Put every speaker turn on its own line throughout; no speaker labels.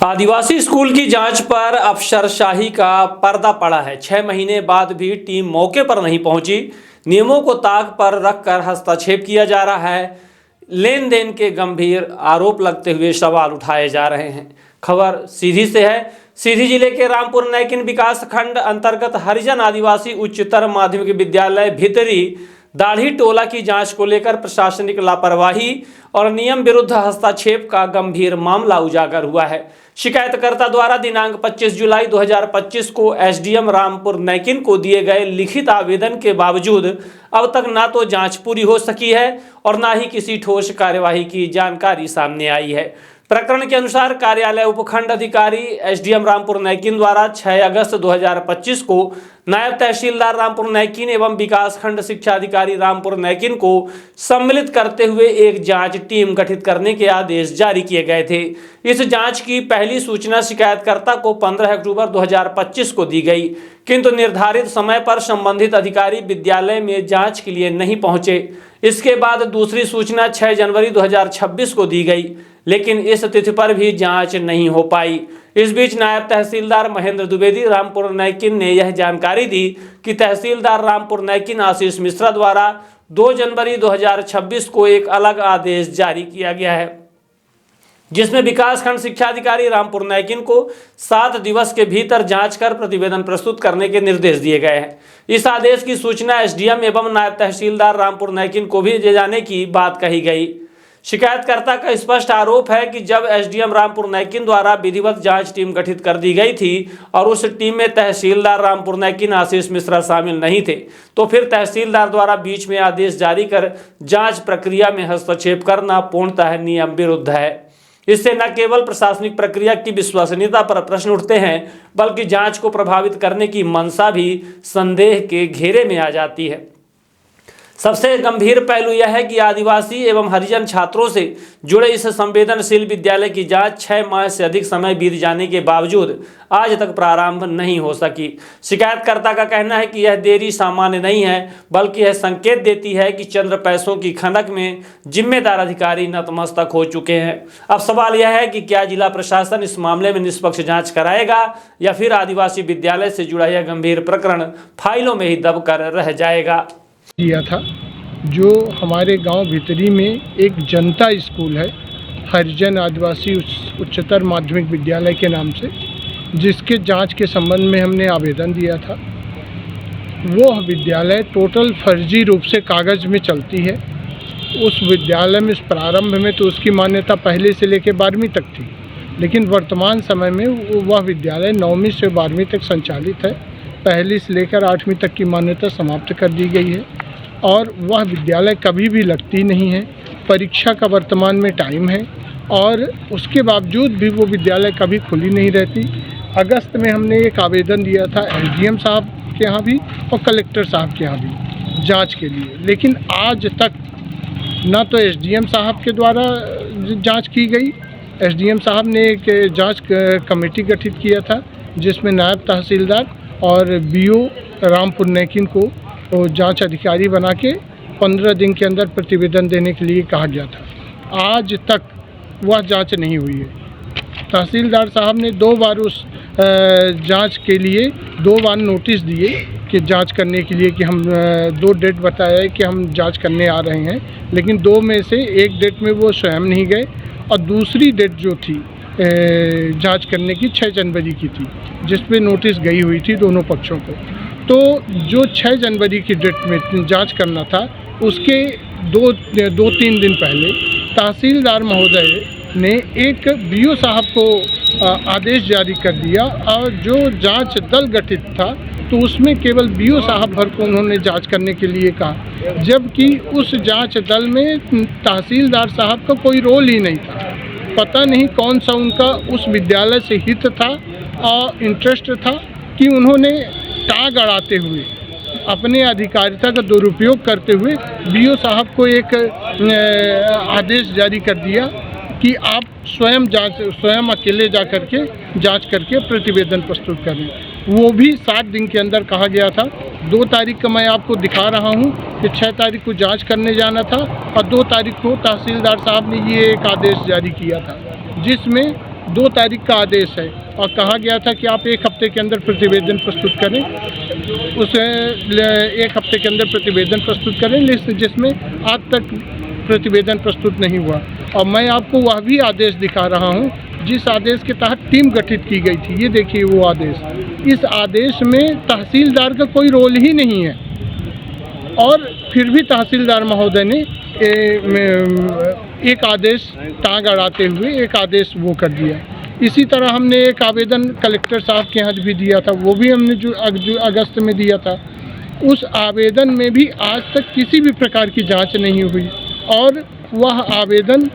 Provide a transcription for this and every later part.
आदिवासी school की जांच पर अफसरशाही का पर्दा पड़ा है। 6 महीने बाद भी टीम मौके पर नहीं पहुंची। नियमों को ताक पर रखकर हस्तक्षेप किया जा रहा है। लेन देन के गंभीर आरोप लगते हुए सवाल उठाए जा रहे हैं। खबर सीधी से है। सीधी जिले के रामपुर नैकिन विकास खंड अंतर्गत हरिजन आदिवासी उच्चतर माध्यमिक विद्यालय भितरी दाढ़ी टोला की जांच को लेकर प्रशासनिक लापरवाही और नियम विरुद्ध हस्तक्षेप का गंभीर मामला उजागर हुआ है। शिकायतकर्ता द्वारा दिनांक 25 जुलाई 2025 को एसडीएम रामपुर नैकिन को दिए गए लिखित आवेदन के बावजूद अब तक ना तो जांच पूरी हो सकी है और ना ही किसी ठोस कार्यवाही की जानकारी सामने आई है। प्रकरण के अनुसार कार्यालय उपखंड अधिकारी एसडीएम रामपुर नैकिन द्वारा 6 अगस्त 2025 को नायब तहसीलदार रामपुर नैकिन एवं विकास खंड शिक्षा अधिकारी रामपुर नैकिन को सम्मिलित करते हुए एक जांच टीम गठित करने के आदेश जारी किए गए थे। इस जांच की पहली सूचना शिकायतकर्ता को 15 अक्टूबर 2025 को दी गई, किंतु निर्धारित समय पर संबंधित अधिकारी विद्यालय में जांच के लिए नहीं पहुंचे। इसके बाद दूसरी सूचना 6 जनवरी 2026 को दी गई, लेकिन इस तिथि पर भी जांच नहीं हो पाई। इस बीच नायब तहसीलदार महेंद्र द्विवेदी रामपुर नैकिन ने यह जानकारी दी कि तहसीलदार रामपुर नैकिन आशीष मिश्रा द्वारा 2 जनवरी 2026 को एक अलग आदेश जारी किया गया है, जिसमें विकास खंड शिक्षा अधिकारी रामपुर नैकिन को 7 दिवस के भीतर जांच कर प्रतिवेदन प्रस्तुत करने के निर्देश दिए गए हैं। इस आदेश की सूचना एसडीएम एवं नायब तहसीलदार रामपुर नैकिन को भी दे जाने की बात कही गई। शिकायतकर्ता का स्पष्ट आरोप है कि जब एसडीएम रामपुर नैकिन द्वारा विधिवत जांच टीम गठित कर दी गई थी और उस टीम में तहसीलदार रामपुर नैकिन आशीष मिश्रा शामिल नहीं थे, तो फिर तहसीलदार द्वारा बीच में आदेश जारी कर जांच प्रक्रिया में हस्तक्षेप करना पूर्णतः नियम विरुद्ध है। इससे न केवल प्रशासनिक प्रक्रिया की विश्वसनीयता पर प्रश्न उठते हैं, बल्कि जांच को प्रभावित करने की मंशा भी संदेह के घेरे में आ जाती है। सबसे गंभीर पहलू यह है कि आदिवासी एवं हरिजन छात्रों से जुड़े इस संवेदनशील विद्यालय की जांच 6 माह से अधिक समय बीत जाने के बावजूद आज तक प्रारंभ नहीं हो सकी। शिकायतकर्ता का कहना है कि यह देरी सामान्य नहीं है, बल्कि यह संकेत देती है कि चंद्र पैसों की खनक में जिम्मेदार अधिकारी नतमस्तक हो चुके हैं। अब सवाल यह है कि क्या जिला प्रशासन इस मामले में निष्पक्ष जाँच कराएगा या फिर आदिवासी विद्यालय से जुड़ा यह गंभीर प्रकरण फाइलों में ही दब कर रह जाएगा।
किया था जो हमारे गांव भितरी में एक जनता स्कूल है, हरिजन आदिवासी उच्चतर माध्यमिक विद्यालय के नाम से, जिसके जांच के संबंध में हमने आवेदन दिया था। वो विद्यालय टोटल फर्जी रूप से कागज़ में चलती है। उस विद्यालय में प्रारंभ में तो उसकी मान्यता पहले से लेकर 12वीं तक थी, लेकिन वर्तमान समय में वह विद्यालय 9वीं से 12वीं तक संचालित है। पहली से लेकर 8वीं तक की मान्यता समाप्त कर दी गई है और वह विद्यालय कभी भी लगती नहीं है। परीक्षा का वर्तमान में टाइम है और उसके बावजूद भी वो विद्यालय कभी खुली नहीं रहती। अगस्त में हमने एक आवेदन दिया था एसडीएम साहब के यहाँ भी और कलेक्टर साहब के यहाँ भी जांच के लिए, लेकिन आज तक ना तो एसडीएम साहब के द्वारा जांच की गई। एसडीएम साहब ने एक जांच कमेटी गठित किया था, जिसमें नायब तहसीलदार और बीओ रामपुर नैकिन को जांच अधिकारी बना के 15 दिन के अंदर प्रतिवेदन देने के लिए कहा गया था। आज तक वह जांच नहीं हुई है। तहसीलदार साहब ने 2 बार उस जांच के लिए 2 बार नोटिस दिए कि जांच करने के लिए, कि हम 2 डेट बताया है कि हम जांच करने आ रहे हैं, लेकिन 2 में से एक डेट में वो स्वयं नहीं गए और दूसरी डेट जो थी जांच करने की 6 जनवरी की थी, जिस पे नोटिस गई हुई थी दोनों पक्षों को। तो जो 6 जनवरी की डेट में जांच करना था, उसके 2-3 दिन पहले तहसीलदार महोदय ने एक बीओ साहब को आदेश जारी कर दिया और जो जांच दल गठित था तो उसमें केवल बीओ साहब भर को उन्होंने जांच करने के लिए कहा, जबकि उस जांच दल में तहसीलदार साहब का कोई रोल ही नहीं था। पता नहीं कौन सा उनका उस विद्यालय से हित था और इंटरेस्ट था कि उन्होंने टांग अड़ाते हुए अपने अधिकारिता का दुरुपयोग करते हुए बीओ साहब को एक आदेश जारी कर दिया कि आप स्वयं अकेले जा करके जांच करके प्रतिवेदन प्रस्तुत करें। वो भी 7 दिन के अंदर कहा गया था। 2 तारीख का मैं आपको दिखा रहा हूँ कि 6 तारीख को जांच करने जाना था और 2 तारीख को तहसीलदार साहब ने ये एक आदेश जारी किया था, जिसमें 2 तारीख का आदेश है और कहा गया था कि आप 1 हफ्ते के अंदर प्रतिवेदन प्रस्तुत करें। उसे 1 हफ्ते के अंदर प्रतिवेदन प्रस्तुत करें, जिसमें आज तक प्रतिवेदन प्रस्तुत नहीं हुआ। और मैं आपको वह भी आदेश दिखा रहा हूं जिस आदेश के तहत टीम गठित की गई थी। ये देखिए वो आदेश। इस आदेश में तहसीलदार का कोई रोल ही नहीं है और फिर भी तहसीलदार महोदय ने एक आदेश टांग अड़ाते हुए एक आदेश वो कर दिया। इसी तरह हमने एक आवेदन कलेक्टर साहब के यहाँ भी दिया था, वो भी हमने जो अगस्त में दिया था। उस आवेदन में भी आज तक किसी भी प्रकार की जांच नहीं हुई और वह आवेदन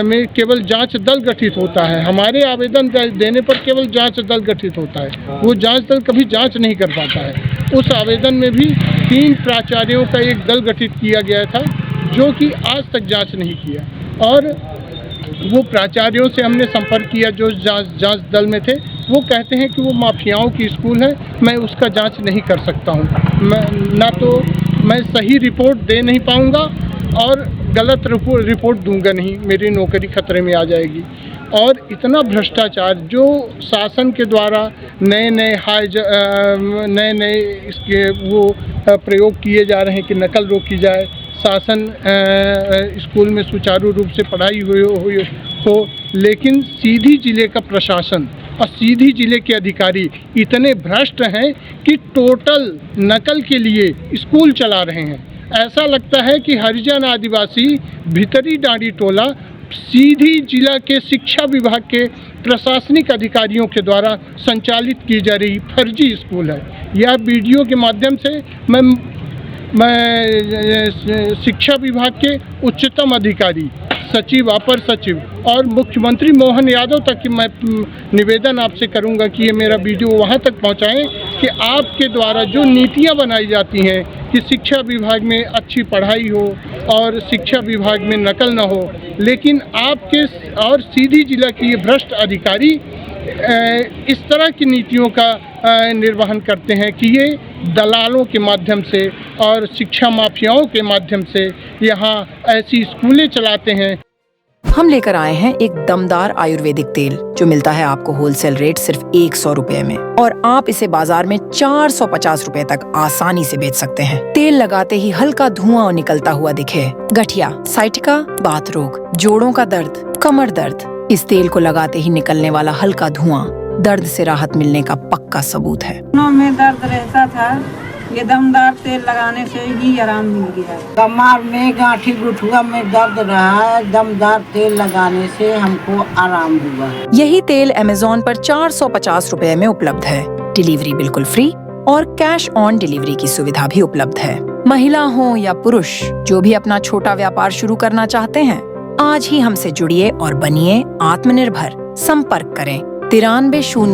में केवल जांच दल गठित होता है। हमारे आवेदन देने पर केवल जांच दल गठित होता है, वो जांच दल कभी जांच नहीं कर पाता है। उस आवेदन में भी 3 प्राचार्यों का एक दल गठित किया गया था जो कि आज तक जांच नहीं किया और वो प्राचार्यों से हमने संपर्क किया जो जांच दल में थे। वो कहते हैं कि वो माफियाओं की स्कूल है, मैं उसका जांच नहीं कर सकता हूँ। मैं सही रिपोर्ट दे नहीं पाऊँगा और गलत रिपोर्ट दूंगा नहीं, मेरी नौकरी खतरे में आ जाएगी। और इतना भ्रष्टाचार जो शासन के द्वारा नए इसके वो प्रयोग किए जा रहे हैं कि नकल रोकी जाए, शासन स्कूल में सुचारू रूप से पढ़ाई हो, लेकिन सीधी जिले का प्रशासन और सीधी जिले के अधिकारी इतने भ्रष्ट हैं कि टोटल नकल के लिए स्कूल चला रहे हैं। ऐसा लगता है कि हरिजन आदिवासी भीतरी डांडी टोला सीधी जिला के शिक्षा विभाग के प्रशासनिक अधिकारियों के द्वारा संचालित की जा रही फर्जी स्कूल है। यह वीडियो के माध्यम से मैं शिक्षा विभाग के उच्चतम अधिकारी, सचिव, अपर सचिव और मुख्यमंत्री मोहन यादव तक की मैं निवेदन आपसे करूंगा कि ये मेरा वीडियो वहां तक पहुंचाएं कि आपके द्वारा जो नीतियां बनाई जाती हैं कि शिक्षा विभाग में अच्छी पढ़ाई हो और शिक्षा विभाग में नकल न हो, लेकिन आपके और सीधी जिला के ये भ्रष्ट अधिकारी इस तरह की नीतियों का निर्वहन करते हैं कि ये दलालों के माध्यम से और शिक्षा माफियाओं के माध्यम से यहाँ ऐसी स्कूलें चलाते हैं।
हम लेकर आए हैं एक दमदार आयुर्वेदिक तेल जो मिलता है आपको होलसेल रेट सिर्फ 100 रुपए में और आप इसे बाजार में 450 रुपए तक आसानी से बेच सकते हैं। तेल लगाते ही हल्का धुआं निकलता हुआ दिखे, गठिया, साइटिका, बात रोग, जोड़ों का दर्द, कमर दर्द, इस तेल को लगाते ही निकलने वाला हल्का धुआं दर्द से राहत मिलने का पक्का सबूत है।
में दर्द रहता था, ये दमदार तेल लगाने से ही आराम मिल गया। कमर में, गांठी, गुठुआ में दर्द रहा है, दमदार तेल लगाने से हमको आराम हुआ।
यही तेल अमेज़न पर 450 रुपए में उपलब्ध है। डिलीवरी बिल्कुल फ्री और कैश ऑन डिलीवरी की सुविधा भी उपलब्ध है। महिला हो या पुरुष, जो भी अपना छोटा व्यापार शुरू करना चाहते हैं, आज ही हमसे जुड़िए और बनिए आत्मनिर्भर। संपर्क करें 93 0